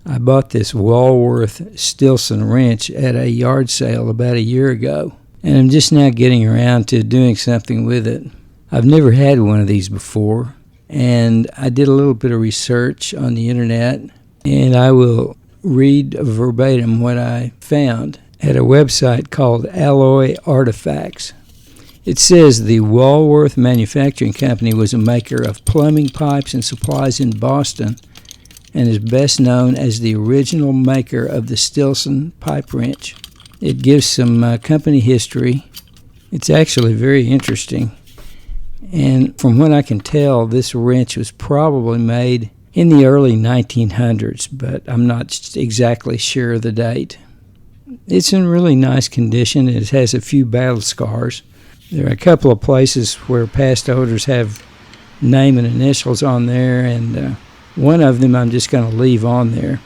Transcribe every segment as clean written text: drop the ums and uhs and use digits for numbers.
I bought this Walworth Stillson Wrench at a yard sale about a year ago, and I'm just now getting around to doing something with it. I've never had one of these before, and I did a little bit of research on the internet, and I will read verbatim what I found at a website called Alloy Artifacts. It says the Walworth Manufacturing Company was a maker of plumbing pipes and supplies in Boston and is best known as the original maker of the Stillson pipe wrench. It gives some company history. It's actually very interesting. And from what I can tell, this wrench was probably made in the early 1900s, but I'm not exactly sure of the date. It's in really nice condition. It has a few battle scars. There are a couple of places where past owners have name and initials on there, and one of them I'm just going to leave on there.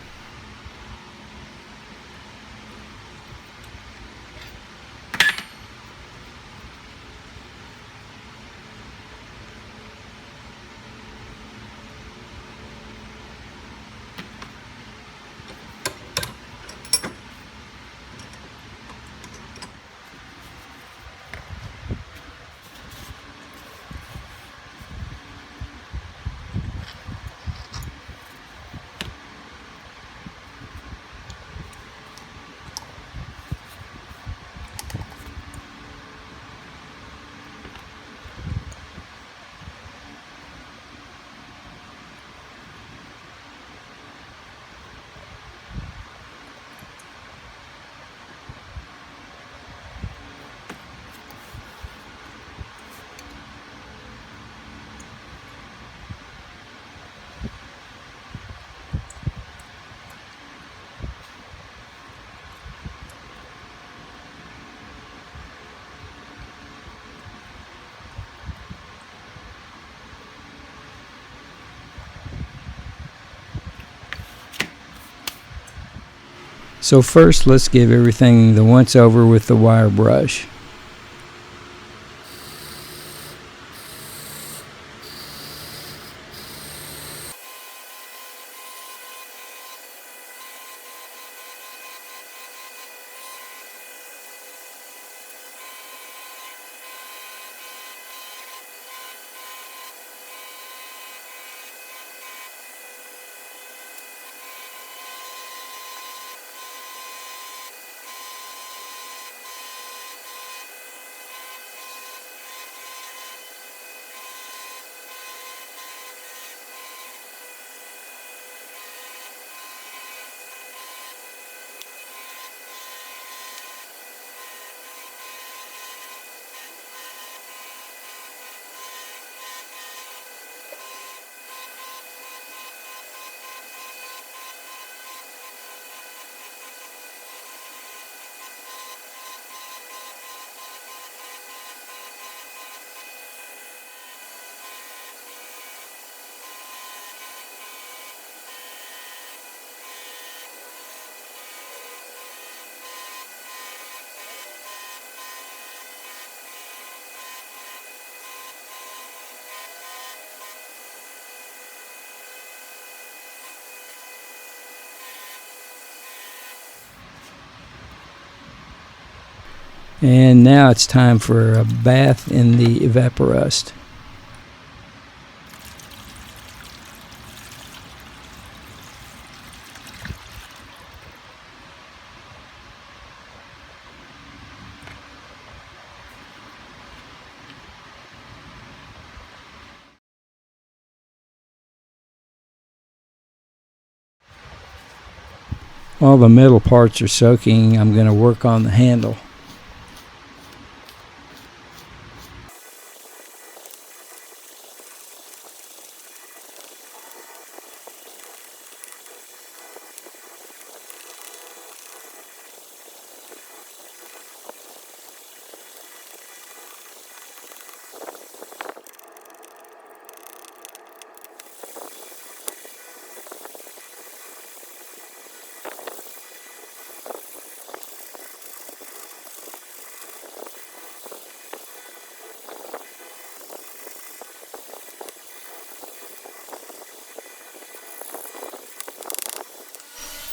So first, let's give everything the once over with the wire brush. And now it's time for a bath in the evaporust. While the metal parts are soaking, I'm going to work on the handle.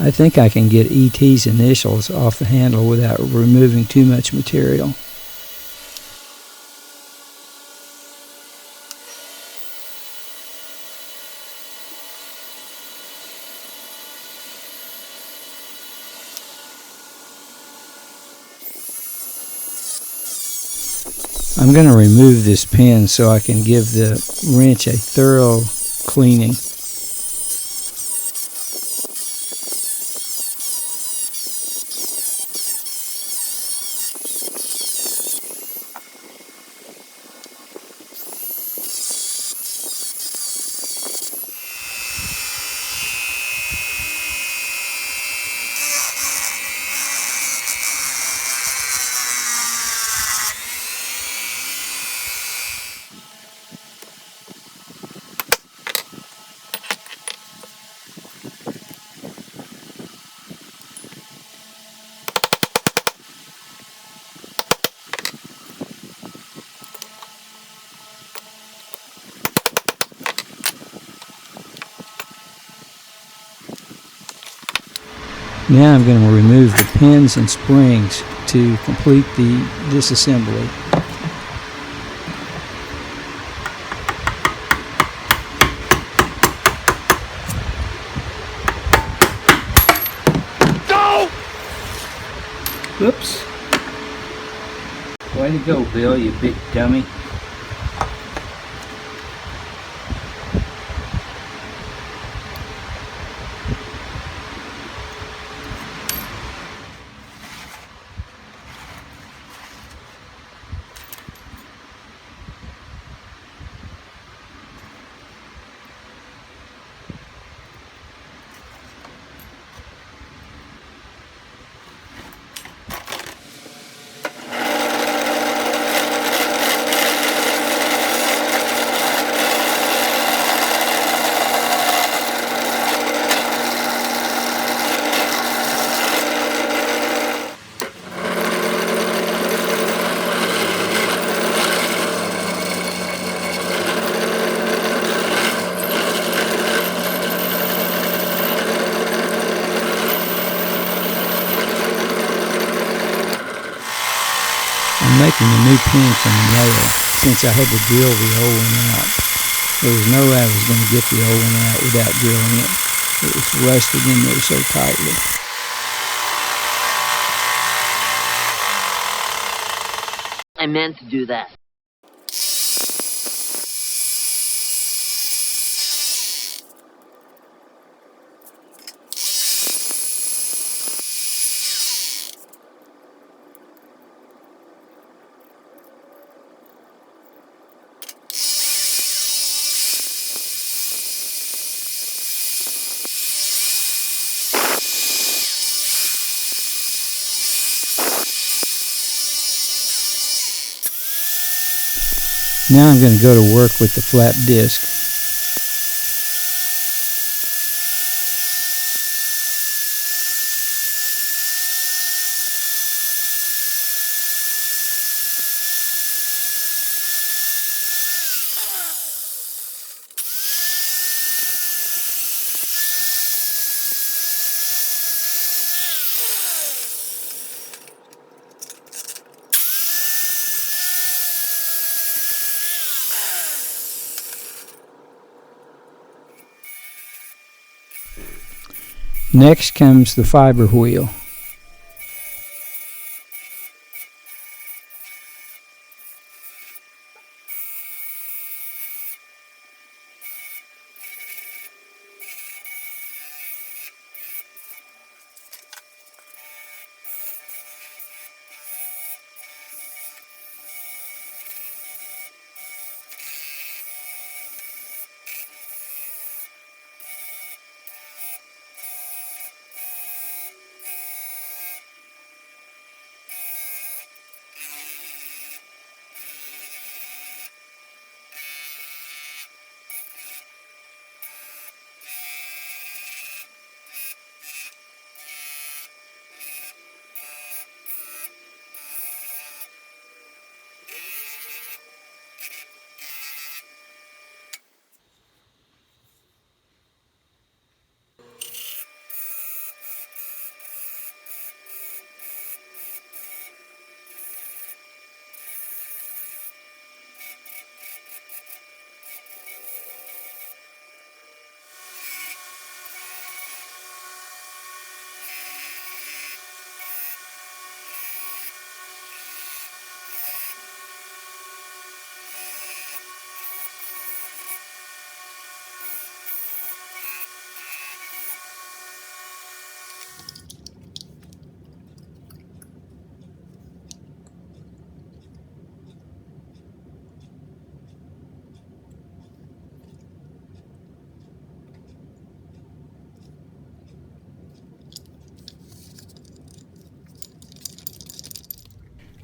I think I can get ET's initials off the handle without removing too much material. I'm going to remove this pin so I can give the wrench a thorough cleaning. Now I'm going to remove the pins and springs to complete the disassembly. No! Oops. Way to go, Bill, you big dummy. I'm making a new pin from the nail since I had to drill the old one out. There was no way I was going to get the old one out without drilling it. It was rusted in there so tightly. I meant to do that. Now I'm going to go to work with the flat disc. Next comes the fiber wheel.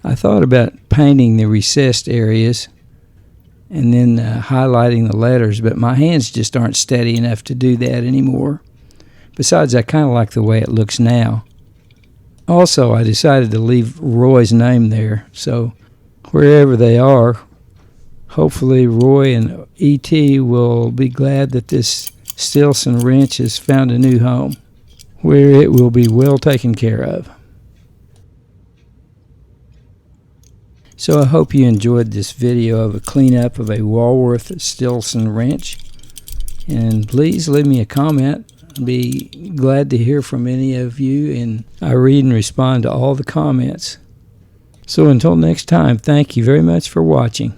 I thought about painting the recessed areas and then highlighting the letters, but my hands just aren't steady enough to do that anymore. Besides, I kind of like the way it looks now. Also, I decided to leave Roy's name there, so wherever they are, hopefully Roy and E.T. will be glad that this Stillson wrench has found a new home, where it will be well taken care of. So I hope you enjoyed this video of a cleanup of a Walworth Stillson wrench. And please leave me a comment. I'd be glad to hear from any of you, and I read and respond to all the comments. So until next time, thank you very much for watching.